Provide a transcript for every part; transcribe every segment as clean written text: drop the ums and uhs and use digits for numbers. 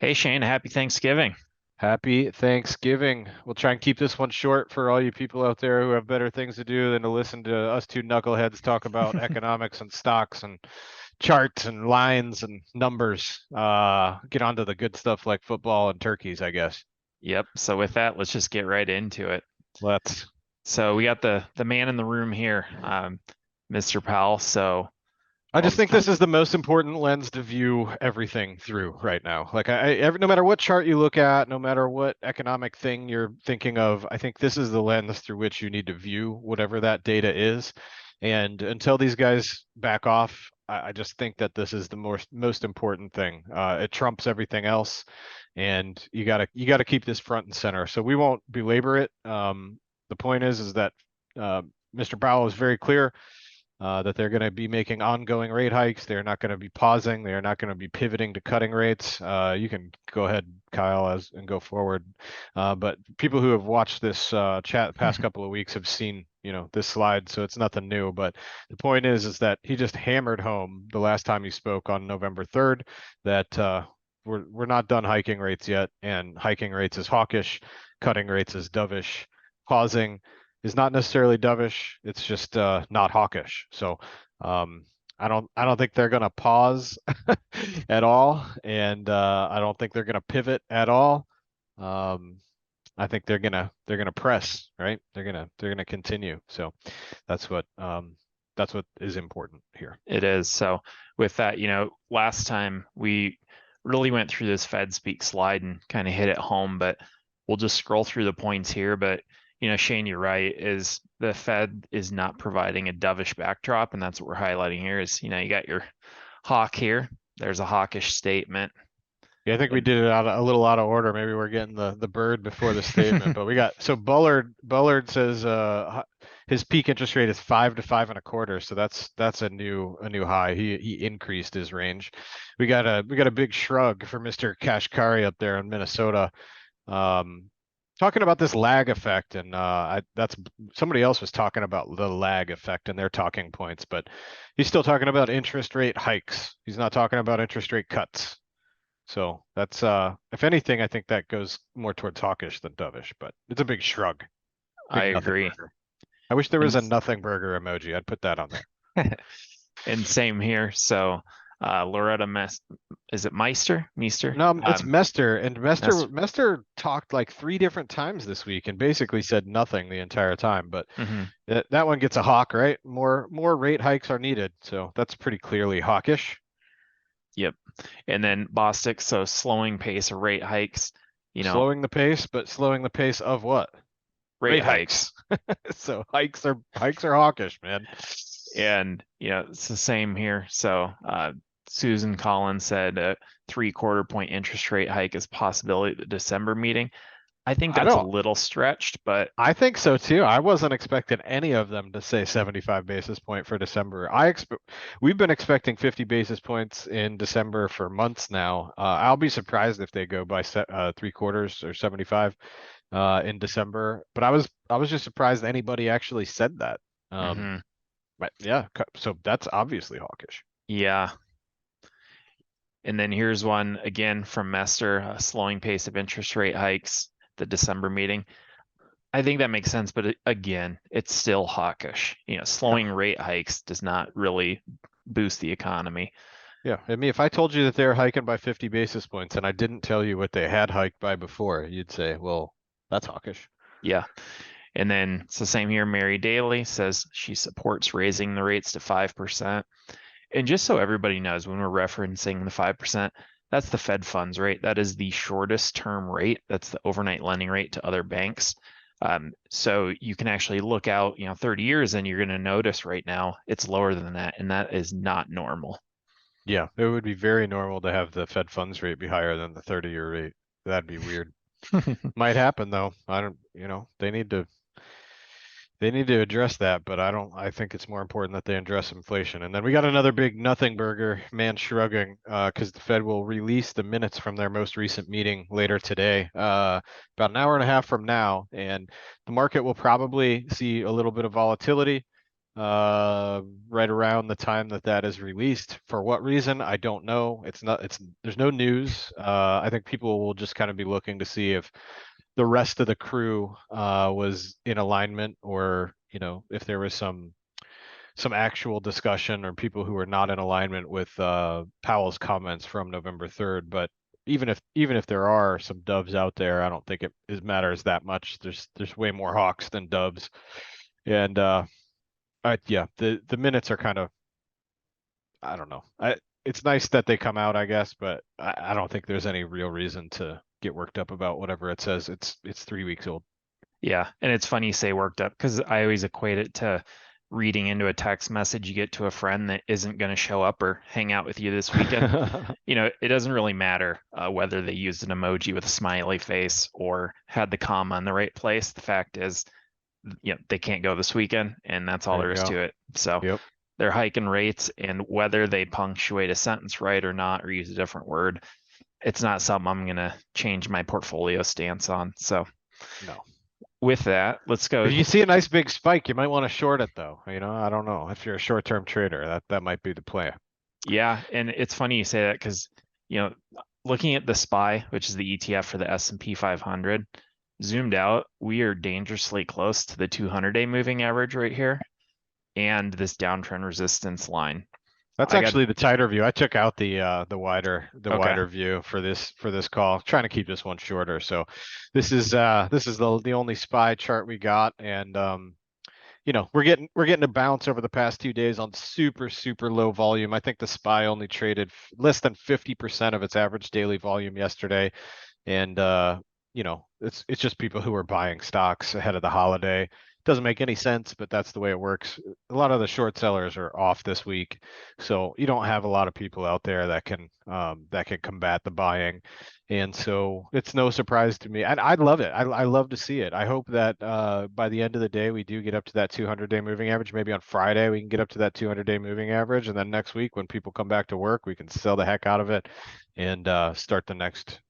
Hey Shane, happy Thanksgiving. Happy Thanksgiving. We'll try and keep this one short for all you people out there who have better things to do than to listen to us two knuckleheads talk about economics and stocks and charts and lines and numbers. Get on to the good stuff like football and turkeys, I guess. Yep. So with that, let's just get right into it. Let's. So we got the man in the room here, Mr. Powell. So I I'll just just think kind this is the most important lens to view everything through right now. Like no matter what chart you look at, no matter what economic thing you're thinking of, I think this is the lens through which you need to view whatever that data is. And until these guys back off, I just think that this is the most important thing. It trumps everything else, and you gotta keep this front and center. So we won't belabor it. The point is that uh, Mr. Powell is very clear that they're going to be making ongoing rate hikes. They're not going to be pausing. They are not going to be pivoting to cutting rates. You can go ahead, Kyle, and go forward. But people who have watched this chat the past couple of weeks have seen, this slide, so it's nothing new. But the point is that he just hammered home the last time he spoke on November 3rd that we're not done hiking rates yet, and hiking rates is hawkish, cutting rates is dovish, pausing is not necessarily dovish. It's just not hawkish. So um, I don't think they're gonna pause at all, and I don't think they're gonna pivot at all. Um, I think they're gonna press, right? They're gonna continue. So that's what that's what is important here. it is. So with that, last time we really went through this Fed speak slide and kind of hit it home, but we'll just scroll through the points here. But Shane, you're right, is the Fed is not providing a dovish backdrop, and that's what we're highlighting here is, you got your hawk here. There's a hawkish statement. Yeah, I think we And did it a little out of order. Maybe we're getting the bird before the statement, but we got so Bullard says his peak interest rate is 5 to 5.25, so that's a new high. He increased his range. We got a big shrug for Mr. Kashkari up there in Minnesota, um, talking about this lag effect, and that's somebody else was talking about the lag effect in their talking points, but he's still talking about interest rate hikes. He's not talking about interest rate cuts. So that's if anything, I think that goes more towards hawkish than dovish, but it's a big shrug, I big nothing agree. burger. I wish there was And a nothing burger emoji. I'd put that on there. and same here. So Loretta is it Meister? Meister? No, it's Mester, and Mester Meister. Mester talked like 3 different times this week and basically said nothing the entire time. But Hmm. that one gets a hawk, right? More rate hikes are needed, so that's pretty clearly hawkish. Yep. And then Bostic, so slowing pace of rate hikes, you know, Slowing the pace, but slowing the pace of what? rate Rate hikes. hikes. So hikes are hawkish, man. And, it's the same here. So Susan Collins said a 3/4 point interest rate hike is possibility at the December meeting. I think I that's a don't little stretched, but I think so too. I wasn't expecting any of them to say 75 basis point for December. We've been expecting 50 basis points in December for months now. I'll be surprised if they go by 3/4 or 75 in December. But I was just surprised anybody actually said that. Um, mhm, but yeah, so that's obviously hawkish. yeah. And then here's one again from Mester, slowing pace of interest rate hikes, the December meeting. I think that makes sense, but again, it's still hawkish. Yeah, Slowing rate hikes does not really boost the economy. yeah. I mean, if I told you that they're hiking by 50 basis points and I didn't tell you what they had hiked by before, you'd say, well, that's hawkish. Yeah. And then it's the same here. Mary Daly says she supports raising the rates to 5%. And just so everybody knows, when we're referencing the 5%, that's the Fed funds rate. That is the shortest term rate. That's the overnight lending rate to other banks. So you can actually look out, 30 years, and you're going to notice right now it's lower than that, and that is not normal. Yeah, it would be very normal to have the Fed funds rate be higher than the 30-year rate. That'd be weird. Might happen though. I don't, they need to address that, but I think it's more important that they address inflation. And then we got another big nothing burger, man shrugging, because the Fed will release the minutes from their most recent meeting later today, about an hour and a half from now, and the market will probably see a little bit of volatility. right around the time that that is released. For what reason, I don't know. There's no news. I think people will just kind of be looking to see if the rest of the crew was in alignment, or if there was some actual discussion or people who were not in alignment with Powell's comments from November 3rd. But even if there are some doves out there, I don't think it matters that much. There's way more hawks than doves, and yeah, the minutes are kind of, I don't know. It's nice that they come out, I guess, but I don't think there's any real reason to get worked up about whatever it says. It's 3 weeks old. Yeah, and it's funny you say worked up because I always equate it to reading into a text message you get to a friend that isn't going to show up or hang out with you this weekend. It doesn't really matter whether they used an emoji with a smiley face or had the comma in the right place. The fact is, they can't go this weekend, and that's all There there you is go. to it. So Yep. they're hiking rates, and whether they punctuate a sentence right or not, or use a different word, it's not something I'm going to change my portfolio stance on. So No. with that, let's go. If you see a nice big spike, you might want to short it though. I don't know. If you're a short-term trader, that might be the play. Yeah, and it's funny you say that because, you know, looking at the SPY, which is the ETF for the S&P 500, zoomed out, we are dangerously close to the 200-day moving average right here and this downtrend resistance line. That's I got actually the tighter view. I took out the okay. wider view for this call, trying to keep this one shorter. So this is the only SPY chart we got, and we're getting a bounce over the past 2 days on super low volume. I think the SPY only traded less than 50% of its average daily volume yesterday, and it's just people who are buying stocks ahead of the holiday. Doesn't make any sense, but that's the way it works. A lot of the short sellers are off this week, so you don't have a lot of people out there that can combat the buying, and so it's no surprise to me. And I love it. I love to see it. I hope that by the end of the day we do get up to that 200-day moving average. Maybe on Friday we can get up to that 200-day moving average, and then next week when people come back to work, we can sell the heck out of it and start the next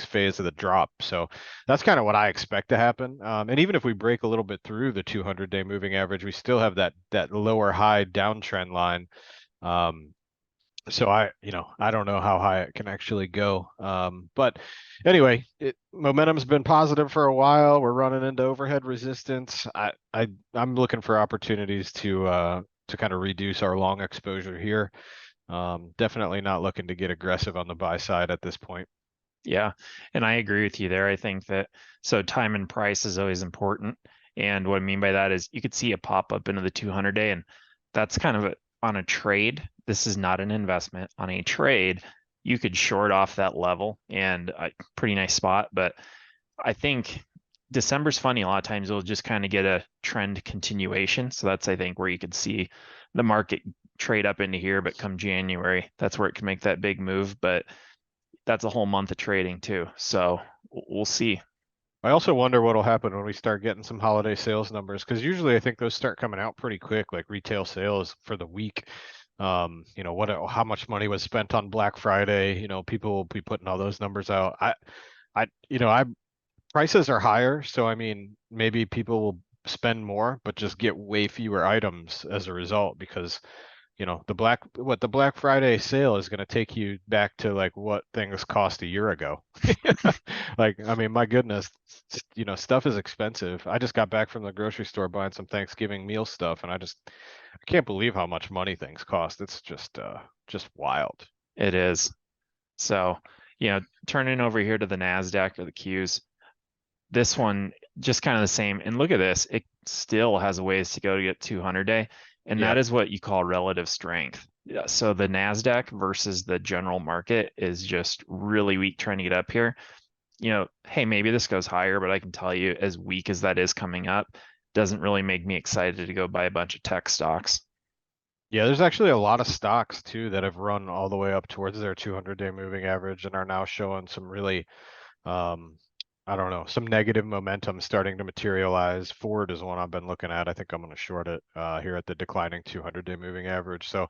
phase of the drop. So that's kind of what I expect to happen. And even if we break a little bit through the 200-day moving average, we still have that lower high downtrend line. Um, so I don't know how high it can actually go. But anyway, momentum's been positive for a while. We're running into overhead resistance. I'm looking for opportunities to kind of reduce our long exposure here. Definitely not looking to get aggressive on the buy side at this point. Yeah, and I agree with you there. I think that so time and price is always important. And what I mean by that is you could see a pop up into the 200-day, and that's kind of on a trade. This is not an investment. On a trade, you could short off that level and a pretty nice spot. But I think December's funny. A lot of times you'll just kind of get a trend continuation. So that's, I think, where you could see the market trade up into here, but come January, that's where it can make that big move. But that's a whole month of trading too. So we'll see. I also wonder what'll happen when we start getting some holiday sales numbers, because usually I think those start coming out pretty quick, like retail sales for the week. How much money was spent on Black Friday? People will be putting all those numbers out. I prices are higher, so I mean, maybe people will spend more, but just get way fewer items as a result, because the Black Friday sale is going to take you back to like what things cost a year ago. Like, I mean, my goodness, stuff is expensive. I just got back from the grocery store buying some Thanksgiving meal stuff, and I can't believe how much money things cost. It's just wild. It is. So, turning over here to the NASDAQ or the Qs, this one just kind of the same. And look at this, it still has a ways to go to get 200-day. And that Yep. is what you call relative strength. Yeah, so the NASDAQ versus the general market is just really weak trying to get up here. Hey, maybe this goes higher, but I can tell you as weak as that is coming up, doesn't really make me excited to go buy a bunch of tech stocks. Yeah, there's actually a lot of stocks too that have run all the way up towards their 200-day moving average and are now showing some really um I don't know, some negative momentum starting to materialize. Ford is one I've been looking at. I think I'm going to short it here at the declining 200-day moving average. So,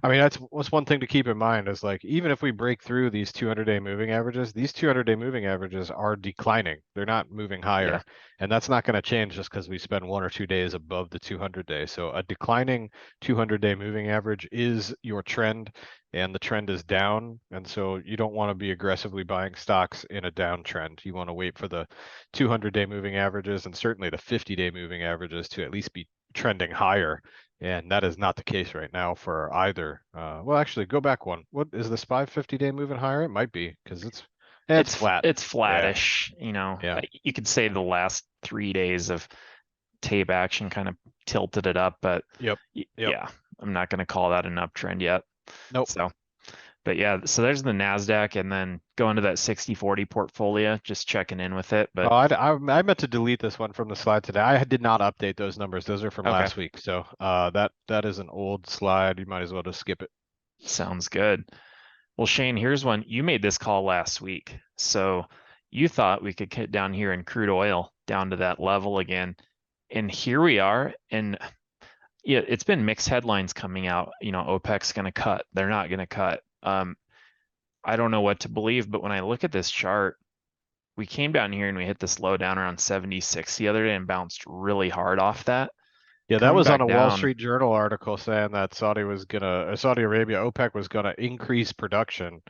I mean, that's one thing to keep in mind is like, even if we break through these 200-day moving averages, these 200-day moving averages are declining. They're not moving Yeah. higher. And that's not going to change just because we spend 1 or 2 days above the 200-day. So a declining 200-day moving average is your trend, and the trend is down. And so you don't want to be aggressively buying stocks in a downtrend. You want to wait for the 200-day moving averages and certainly the 50-day moving averages to at least be trending higher. And that is not the case right now for either. Well, actually, go back one. What is the SPY 50-day moving higher? It might be because it's flat. It's Yeah, flattish, yeah, you could say the last 3 days of tape action kind of tilted it up, but yep, yep. yeah, I'm not going to call that an uptrend yet. Nope. So, but yeah, so there's the NASDAQ and then going to that 60/40 portfolio, just checking in with it. Oh, But I meant to delete this one from the slide today. I did not update those numbers. Those are from okay, last week. So that is an old slide. You might as well just skip it. sounds good. Well, Shane, here's one. You made this call last week. So you thought we could get down here in crude oil down to that level again. And here we are. And yeah, it's been mixed headlines coming out. OPEC's going to cut. They're not going to cut. I don't know what to believe, but when I look at this chart, we came down here and we hit this low down around 76 the other day and bounced really hard off that. Yeah, that Coming was on back a Wall down, Street Journal article saying that Saudi Arabia, OPEC was gonna increase production,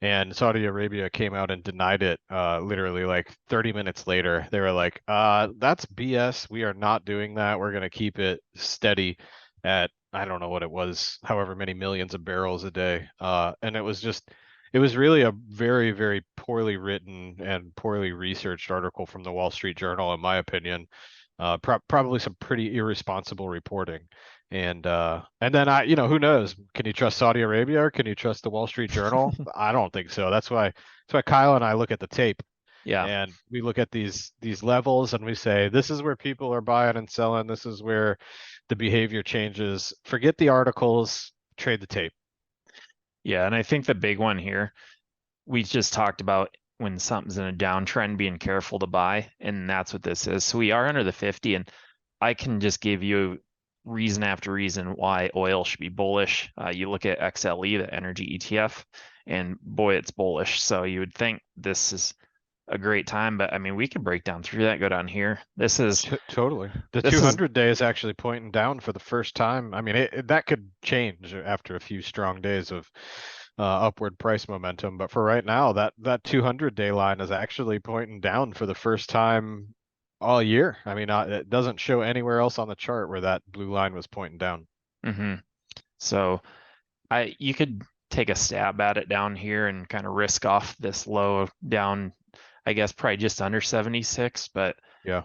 and Saudi Arabia came out and denied it. Literally like 30 minutes later, they were like, "That's BS. We are not doing that. We're gonna keep it steady at I don't know what it was, however many millions of barrels a day." And it was really a very, very poorly written and poorly researched article from the Wall Street Journal, in my opinion. Probably some pretty irresponsible reporting. And then who knows? Can you trust Saudi Arabia or can you trust the Wall Street Journal? I don't think so. That's why Kyle and I look at the tape yeah, and we look at these levels and we say, this is where people are buying and selling. This is where the behavior changes. Forget the articles, trade the tape. yeah. And I think the big one here, we just talked about when something's in a downtrend, being careful to buy, and that's what this is. So we are under the 50, and I can just give you reason after reason why oil should be bullish. You look at XLE, the energy ETF, and boy, it's bullish. So you would think this is a great time, but I mean, we could break down through that, go down here. Totally. The This is 200 day is actually pointing down for the first time. I mean, that could change after a few strong days of upward price momentum, but for right now, that 200-day line is actually pointing down for the first time all year. I mean, it doesn't show anywhere else on the chart where that blue line was pointing down. hmm So you could take a stab at it down here and kind of risk off this low down, I guess probably just under 76, but Yeah.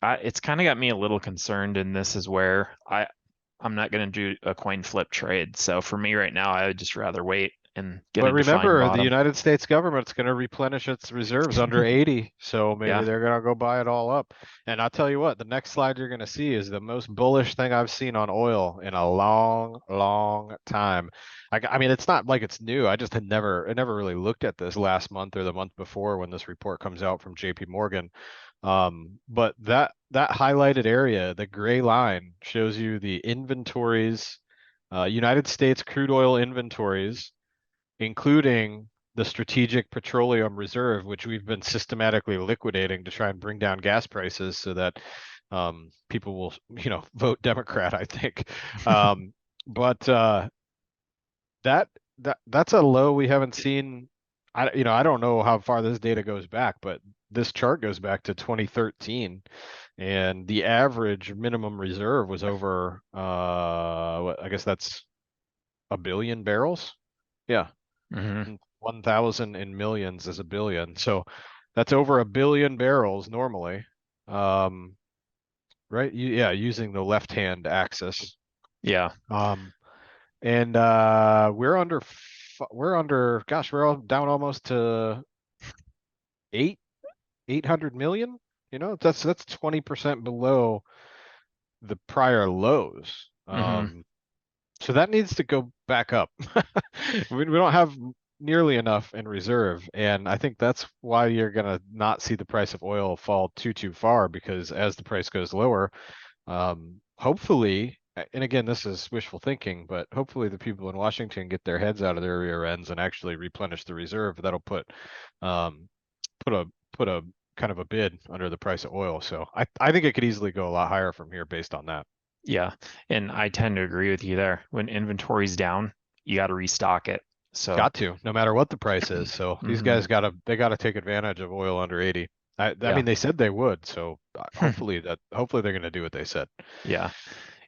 it's kind of got me a little concerned, and this is where I'm not going to do a coin flip trade. So for me right now, I would just rather wait and get But a defined remember, the bottom. United States government's going to replenish its reserves under 80, so maybe Yeah. they're going to go buy it all up. And I'll tell you what, the next slide you're going to see is the most bullish thing I've seen on oil in a long, long time. I mean, it's not like it's new. I never really looked at this last month or the month before when this report comes out from JP Morgan. But that highlighted area, the gray line, shows you the inventories, United States crude oil inventories, including the Strategic Petroleum Reserve, which we've been systematically liquidating to try and bring down gas prices so that people will, vote Democrat, I think. But that that's a low we haven't seen. I don't know how far this data goes back, but this chart goes back to 2013, and the average minimum reserve was over I guess that's a billion barrels. Yeah, hmm 1,000 in millions is a billion. So that's over a billion barrels normally. Um, right? Yeah, using the left-hand axis. Yeah. Um, and we're under, gosh, we're all down almost to eight 800 million. That's 20% below the prior lows. hmm So that needs to go back up. We don't have nearly enough in reserve. And I think that's why you're gonna not see the price of oil fall too far, because as the price goes lower, hopefully, and again, this is wishful thinking, but hopefully the people in Washington get their heads out of their rear ends and actually replenish the reserve. That'll um, put a kind of a bid under the price of oil. So I think it could easily go a lot higher from here based on that. Yeah, and I tend to agree with you there. When inventory's down, you got to restock it. So, Got to, no matter what the price is. So these hmm guys they gotta take advantage of oil under 80. I yeah, mean, they said they would, so hopefully they're gonna do what they said. yeah.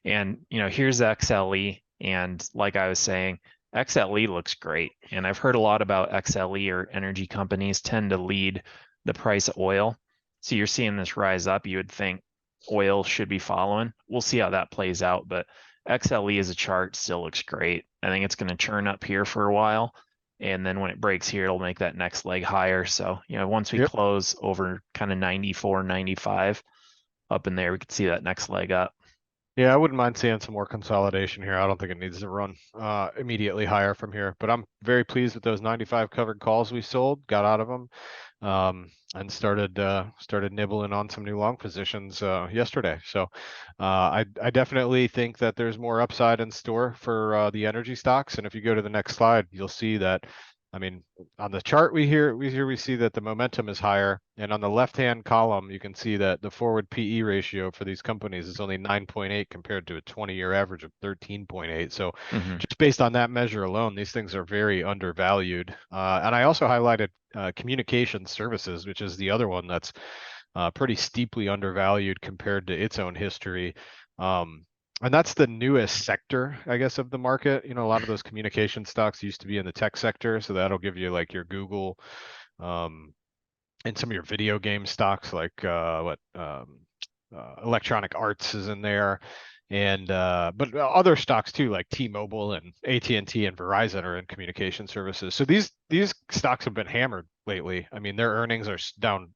And here's XLE, and like I was saying, XLE looks great. And I've heard a lot about XLE, or energy companies tend to lead the price of oil. So you're seeing this rise up. You would think oil should be following. We'll see how that plays out, but XLE as a chart still looks great. I think it's going to churn up here for a while. And then when it breaks here, it'll make that next leg higher. So, once we Yep. close over kind of 94, 95 up in there, we could see that next leg up. Yeah, I wouldn't mind seeing some more consolidation here. I don't think it needs to run immediately higher from here, but I'm very pleased with those 95 covered calls we sold, got out of them, and started nibbling on some new long positions yesterday. So I definitely think that there's more upside in store for the energy stocks. And if you go to the next slide, you'll see that. I mean, on the chart we see that the momentum is higher, and on the left-hand column you can see that the forward PE ratio for these companies is only 9.8 compared to a 20-year average of 13.8. So Hmm just based on that measure alone, these things are very undervalued. And I also highlighted communication services, which is the other one that's pretty steeply undervalued compared to its own history. Um, and that's the newest sector, I guess, of the market. A lot of those communication stocks used to be in the tech sector, so that'll give you like your Google, um, and some of your video game stocks, like Electronic Arts is in there, and but other stocks too, like T-Mobile and AT&T and T and Verizon are in communication services. So these stocks have been hammered lately. I mean, their earnings are down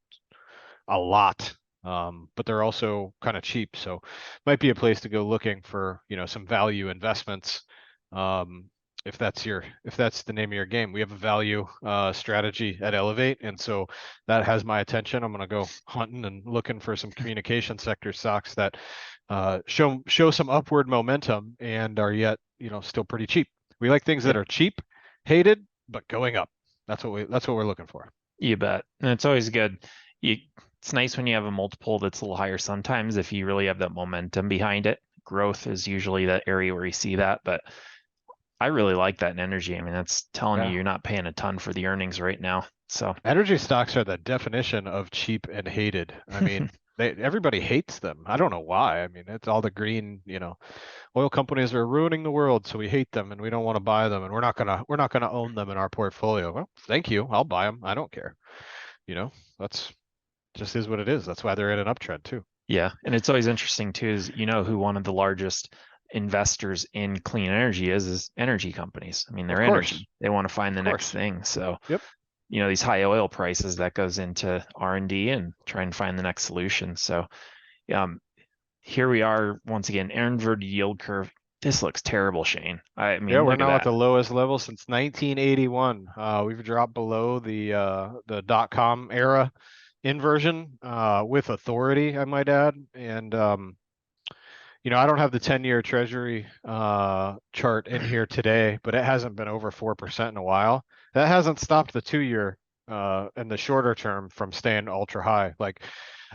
a lot, but they're also kind of cheap. So might be a place to go looking for, some value investments. Um, if that's the name of your game. We have a value strategy at Elevate, and so that has my attention. I'm gonna go hunting and looking for some communication sector stocks that show some upward momentum and are yet, still pretty cheap. We like things that Yep, are cheap, hated, but going up. That's what we're looking for. you bet. And it's always good. You, it's nice when you have a multiple that's a little higher sometimes if you really have that momentum behind it. Growth is usually that area where you see that, but I really like that in energy. I mean, that's telling you Yeah. you're not paying a ton for the earnings right now. So, Energy stocks are the definition of cheap and hated. I mean, everybody hates them. I don't know why. I mean, it's all the green, oil companies are ruining the world, so we hate them and we don't want to buy them and we're not gonna own them in our portfolio. Well, thank you. I'll buy them. I don't care. You know, that's just is what it is. That's why they're in an uptrend too. yeah. And it's always interesting too, is who one of the largest investors in clean energy is energy companies. I mean, Of they're course. energy. They want to find Of the next course. thing. So, Yep. these high oil prices that goes into R&D and try and find the next solution. So, um, here we are once again, inverted yield curve. This looks terrible, Shane. I Yeah, mean, we're look at now at that. the lowest level since 1981. We've dropped below the dot-com era inversion with authority, I might add. And I don't have the 10-year Treasury chart in here today, but it hasn't been over 4% in a while. That hasn't stopped the 2-year and the shorter term from staying ultra high. Like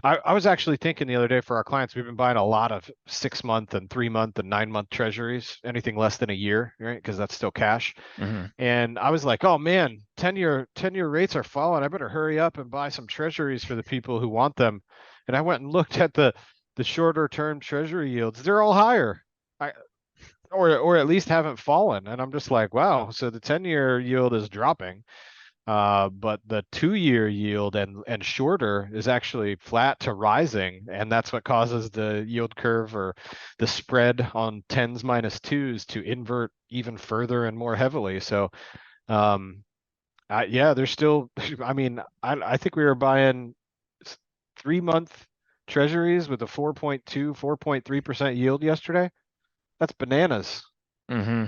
I was actually thinking the other day for our clients, we've been buying a lot of 6-month and 3-month and 9-month treasuries, anything less than a year, right? Because that's still cash. Hmm And I was like, oh man, 10-year rates are falling. I better hurry up and buy some treasuries for the people who want them. And I went and looked at the shorter term treasury yields. They're all higher. I or at least haven't fallen. And I'm just like, wow, so the 10-year yield is dropping. But the 2-year yield and shorter is actually flat to rising, and that's what causes the yield curve or the spread on tens minus twos to invert even further and more heavily. So, um, yeah, there's still. I mean, I think we were buying 3-month treasuries with a 4.2, 4.3% yield yesterday. That's bananas. Mm-hmm.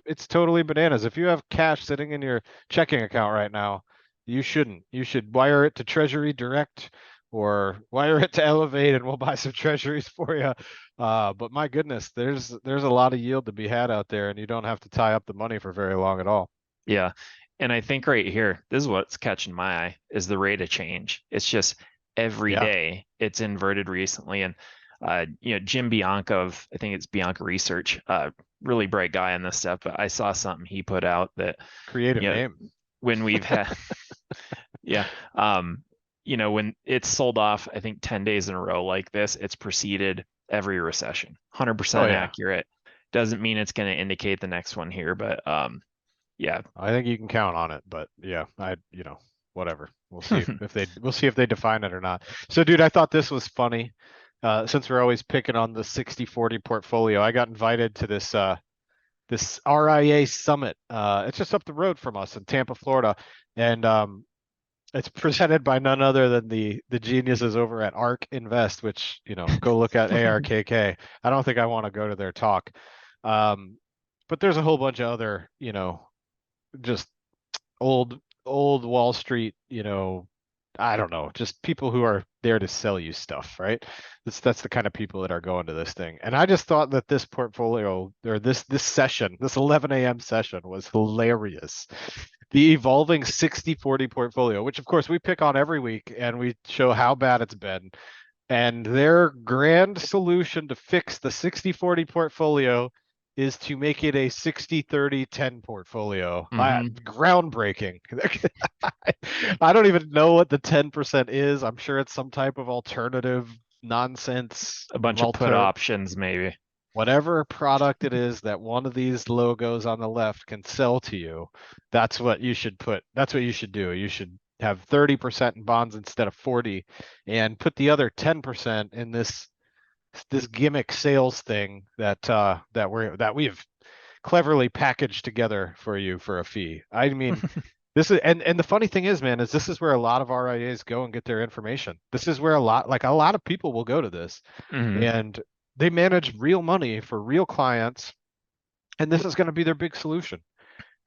It's totally bananas. If you have cash sitting in your checking account right now, you shouldn't. You should wire it to Treasury Direct or wire it to Elevate, and we'll buy some treasuries for you. But my goodness, there's a lot of yield to be had out there, and you don't have to tie up the money for very long at all. Yeah. And I think right here, this is what's catching my eye is the rate of change. It's just every Yeah, day it's inverted recently. And Jim Bianca of I think it's Bianca Research, really bright guy on this stuff, but I saw something he put out that, creative you know, name. when we've had yeah, when it's sold off, I think 10 days in a row like this, it's preceded every recession. Oh 100% yeah, accurate. Doesn't mean it's going to indicate the next one here, but yeah. I think you can count on it. But yeah, whatever. We'll see if they define it or not. So, dude, I thought this was funny. Since we're always picking on the 60/40 portfolio, I got invited to this RIA summit. It's just up the road from us in Tampa, Florida, and it's presented by none other than the geniuses over at ARK Invest, which go look at ARKK. I don't think I want to go to their talk, but there's a whole bunch of other just old Wall Street, I don't know, just people who are there to sell you stuff, right? That's the kind of people that are going to this thing. And I just thought that this portfolio or this session, this 11 a.m. session was hilarious. The evolving 60/40 portfolio, which of course we pick on every week and we show how bad it's been. And their grand solution to fix the 60/40 portfolio is to make it a 60/30/10 portfolio. hmm Groundbreaking. I don't even know what the 10% is. I'm sure it's some type of alternative nonsense, A bunch of put options, maybe. whatever product it is that one of these logos on the left can sell to you. That's what you should put. That's what you should do. You should have 30% in bonds instead of 40 and put the other 10% in this gimmick sales thing that we've cleverly packaged together for you for a fee. I mean, this is and the funny thing is, man, is this is where a lot of RIAs go and get their information. This is where a lot of people will go to this, hmm and they manage real money for real clients, and this is going to be their big solution.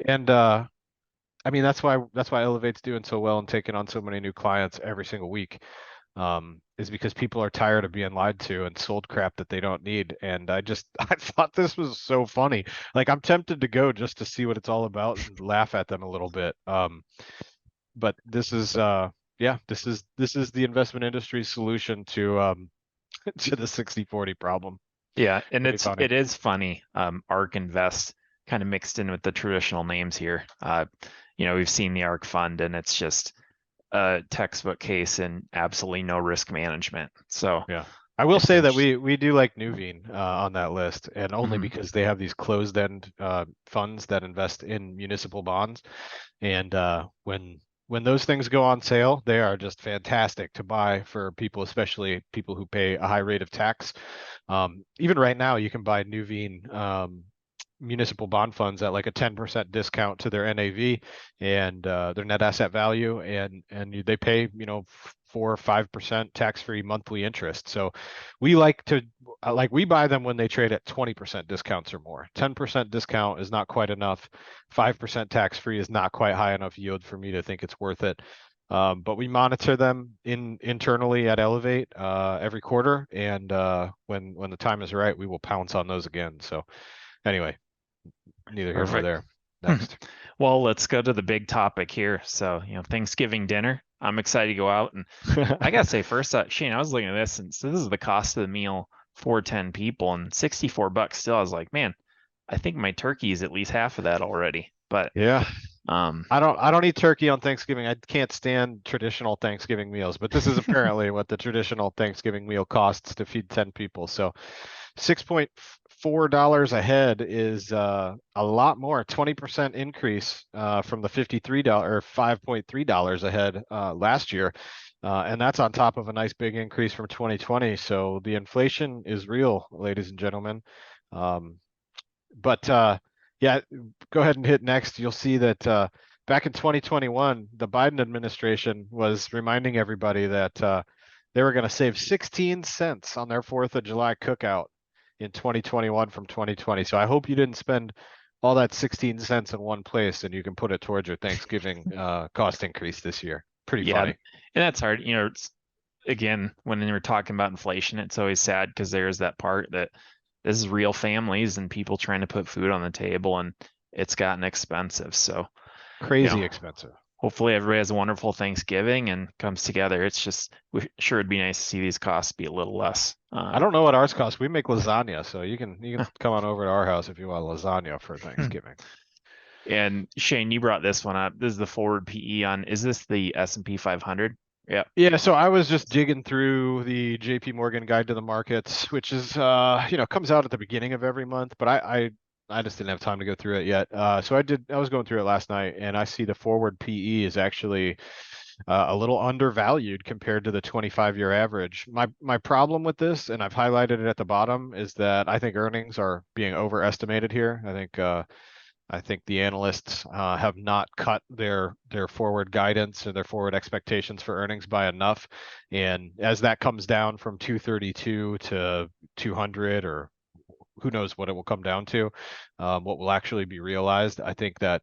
And I mean, that's why Elevate's doing so well and taking on so many new clients every single week. Is because people are tired of being lied to and sold crap that they don't need. And I thought this was so funny. Like I'm tempted to go just to see what it's all about and laugh at them a little bit. But this is this is the investment industry's solution to to the 60/40 problem. Yeah, and Pretty funny. it is funny. ARK Invest kind of mixed in with the traditional names here. We've seen the ARK Fund, and it's just a textbook case in absolutely no risk management. So Yeah. I will it's say that interesting. we do like Nuveen on that list, and only hmm because they have these closed-end funds that invest in municipal bonds. And when those things go on sale, they are just fantastic to buy for people, especially people who pay a high rate of tax. Even right now, you can buy Nuveen municipal bond funds at like a 10% discount to their NAV and their net asset value, and they pay 4 or 5% tax-free monthly interest. So we like to we buy them when they trade at 20% discounts or more. 10% discount is not quite enough. 5% tax-free is not quite high enough yield for me to think it's worth it. But we monitor them internally at Elevate every quarter, and when the time is right, we will pounce on those again. So anyway, neither here nor Perfect. there. Next. Well, let's go to the big topic here. So, Thanksgiving dinner. I'm excited to go out, and I gotta say first, Shane, I was looking at this, and so this is the cost of the meal for 10 people, and $64 still. I was like, man, I think my turkey is at least half of that already. But Yeah. um, I don't eat turkey on Thanksgiving. I can't stand traditional Thanksgiving meals, but this is apparently what the traditional Thanksgiving meal costs to feed 10 people. So $6.4 a head is a lot more, 20% increase from the $53 or $5.3 a head last year. And that's on top of a nice big increase from 2020. So the inflation is real, ladies and gentlemen. Um, but yeah, go ahead and hit next. You'll see that back in 2021, the Biden administration was reminding everybody that they were going to save 16 cents on their 4th of July cookout. in 2021 from 2020. So I hope you didn't spend all that 16 cents in one place and you can put it towards your Thanksgiving cost increase this year. Pretty Yeah, and funny. that's hard. It's, again, when we're talking about inflation, it's always sad because there's that part that this is real families and people trying to put food on the table, and it's gotten expensive. So, you know, Crazy expensive. hopefully everybody has a wonderful Thanksgiving and comes together. It's just, sure it'd be nice to see these costs be a little less. I don't know what ours cost. We make lasagna, so you can come on over to our house if you want lasagna for Thanksgiving. And Shane, you brought this one up. This is the forward PE on, is this the S&P 500? Yeah. Yeah, so I was just digging through the JP Morgan Guide to the Markets, which is comes out at the beginning of every month, but I just didn't have time to go through it yet. So I was going through it last night and I see the forward PE is actually a little undervalued compared to the 25-year average. My problem with this, and I've highlighted it at the bottom, is that I think earnings are being overestimated here. I think the analysts have not cut their forward guidance or their forward expectations for earnings by enough. And as that comes down from 232 to 200, or who knows what it will come down to, what will actually be realized, I think that,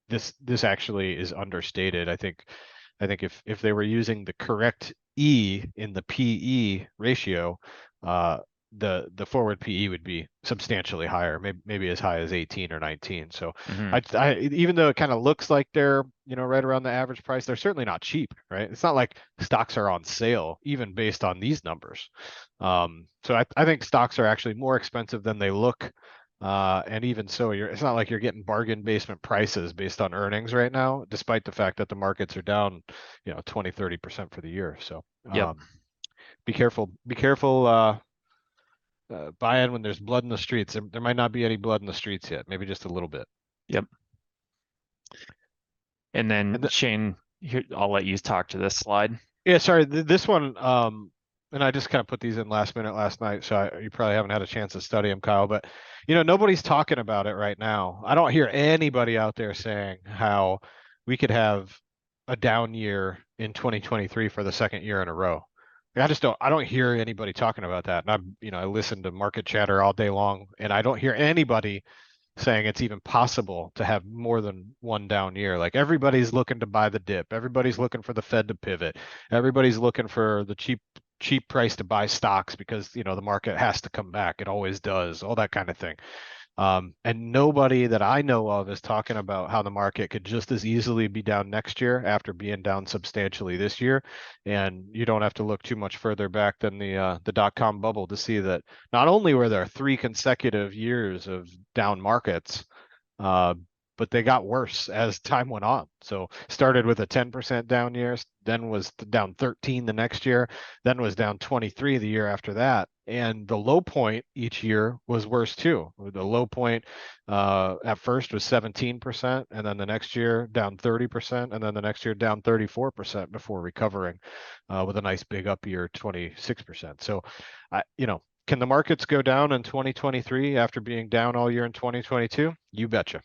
this actually is understated. I think if they were using the correct E in the PE ratio, uh, the forward PE would be substantially higher, maybe as high as 18 or 19. So Hmm. even though it kind of looks like they're right around the average price, they're certainly not cheap, right? It's not like stocks are on sale even based on these numbers. So I think stocks are actually more expensive than they look. And even so, it's not like you're getting bargain basement prices based on earnings right now, despite the fact that the markets are down, 20, 30% for the year. So Yep. be careful. Be careful buy in when there's blood in the streets. There might not be any blood in the streets yet, maybe just a little bit. Yep. And then And th Shane, here, I'll let you talk to this slide. Yeah, sorry, this one, and I just kind of put these in last minute last night, so you probably haven't had a chance to study them, Kyle. But nobody's talking about it right now. I don't hear anybody out there saying how we could have a down year in 2023 for the second year in a row. I just don't. I don't hear anybody talking about that. And I listen to market chatter all day long, and I don't hear anybody saying it's even possible to have more than one down year. Like everybody's looking to buy the dip. Everybody's looking for the Fed to pivot. Everybody's looking for the cheap price to buy stocks because the market has to come back. It always does. All that kind of thing. And nobody that I know of is talking about how the market could just as easily be down next year after being down substantially this year. And you don't have to look too much further back than the dot-com bubble to see that not only were there 3 consecutive years of down markets, uh, but they got worse as time went on. So started with a 10% down year, then was down 13 the next year, then was down 23 the year after that. And the low point each year was worse too. The low point at first was 17%, and then the next year down 30%, and then the next year down 34% before recovering with a nice big up year, 26%. So, can the markets go down in 2023 after being down all year in 2022? You betcha.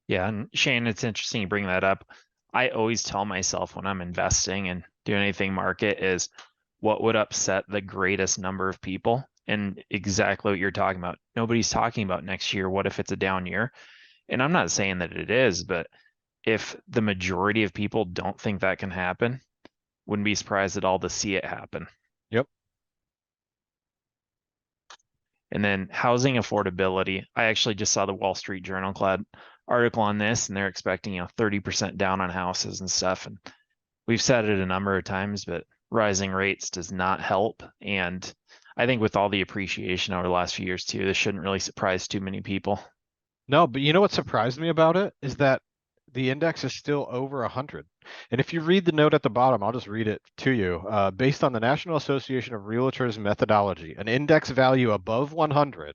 Yeah, and Shane, it's interesting you bring that up. I always tell myself when I'm investing and doing anything market is what would upset the greatest number of people? And exactly what you're talking about. Nobody's talking about next year. What if it's a down year? And I'm not saying that it is, but if the majority of people don't think that can happen, wouldn't be surprised at all to see it happen. Yep. And then housing affordability. I actually just saw the Wall Street Journal Cloud article on this, and they're expecting 30% down on houses and stuff. And we've said it a number of times, but rising rates does not help. And I think with all the appreciation over the last few years too, this shouldn't really surprise too many people. No, but you know what surprised me about it is that the index is still over 100. And if you read the note at the bottom, I'll just read it to you. Based on the National Association of Realtors methodology, an index value above 100,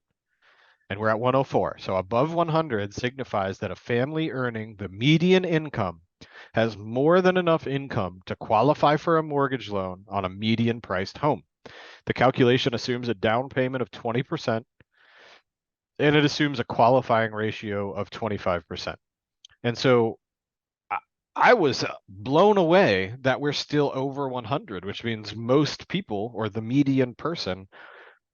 and we're at 104. So above 100 signifies that a family earning the median income has more than enough income to qualify for a mortgage loan on a median priced home. The calculation assumes a down payment of 20%, and it assumes a qualifying ratio of 25%. And so I was blown away that we're still over 100, which means most people, or the median person,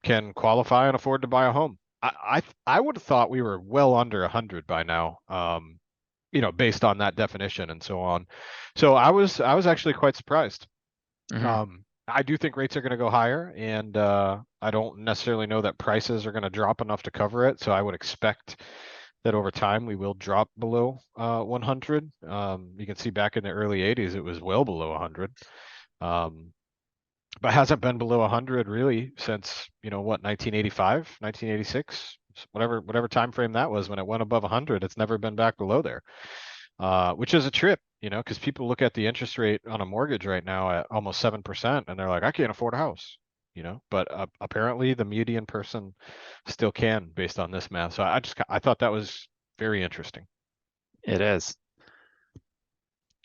can qualify and afford to buy a home. I would have thought we were well under 100 by now. Based on that definition and so on. So I was actually quite surprised. Hmm. I do think rates are going to go higher, and I don't necessarily know that prices are going to drop enough to cover it. So I would expect that over time we will drop below 100. You can see back in the early 80s, it was well below 100. Um, but hasn't been below 100 really since, what, 1985, 1986, whatever time frame that was when it went above 100. It's never been back below there, which is a trip, because people look at the interest rate on a mortgage right now at almost 7%, and they're like, I can't afford a house, but apparently the median person still can based on this math. So I thought that was very interesting. It is.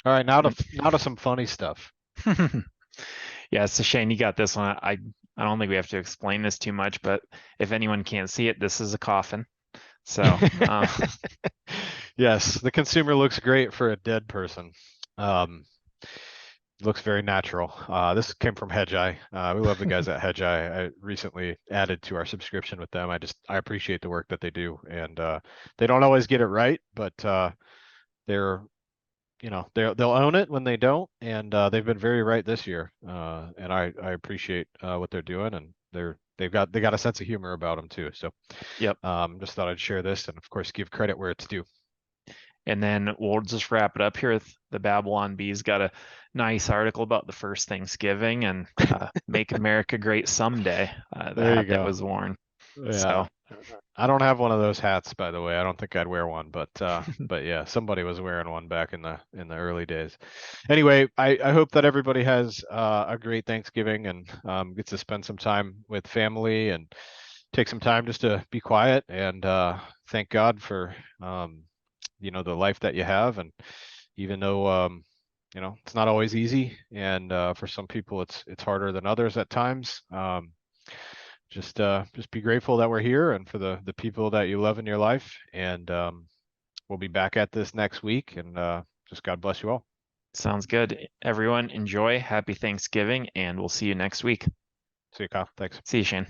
All right, now to some funny stuff. Yeah, so Shane, you got this one. I don't think we have to explain this too much, but if anyone can't see it, this is a coffin. So, Yes, the consumer looks great for a dead person. Um, looks very natural. This came from Hedgeye. We love the guys at Hedgeye. I recently added to our subscription with them. I appreciate the work that they do, and they don't always get it right, but they're they'll own it when they don't, and they've been very right this year. And I appreciate what they're doing, and they got a sense of humor about them too. So yep. just thought I'd share this, and of course give credit where it's due. And then we'll just wrap it up here with the Babylon Bee's got a nice article about the first Thanksgiving and Make America Great Someday, the There you hat that go. was worn. Yeah. So, I don't have one of those hats, by the way. I don't think I'd wear one, but yeah, somebody was wearing one back in the early days. Anyway, I hope that everybody has a great Thanksgiving and gets to spend some time with family and take some time just to be quiet and thank God for the life that you have. And even though it's not always easy, and for some people it's harder than others at times. Just be grateful that we're here and for the people that you love in your life. And we'll be back at this next week. And just God bless you all. sounds good. Everyone, enjoy. Happy Thanksgiving, and we'll see you next week. See you, Kyle. Thanks. See you, Shane.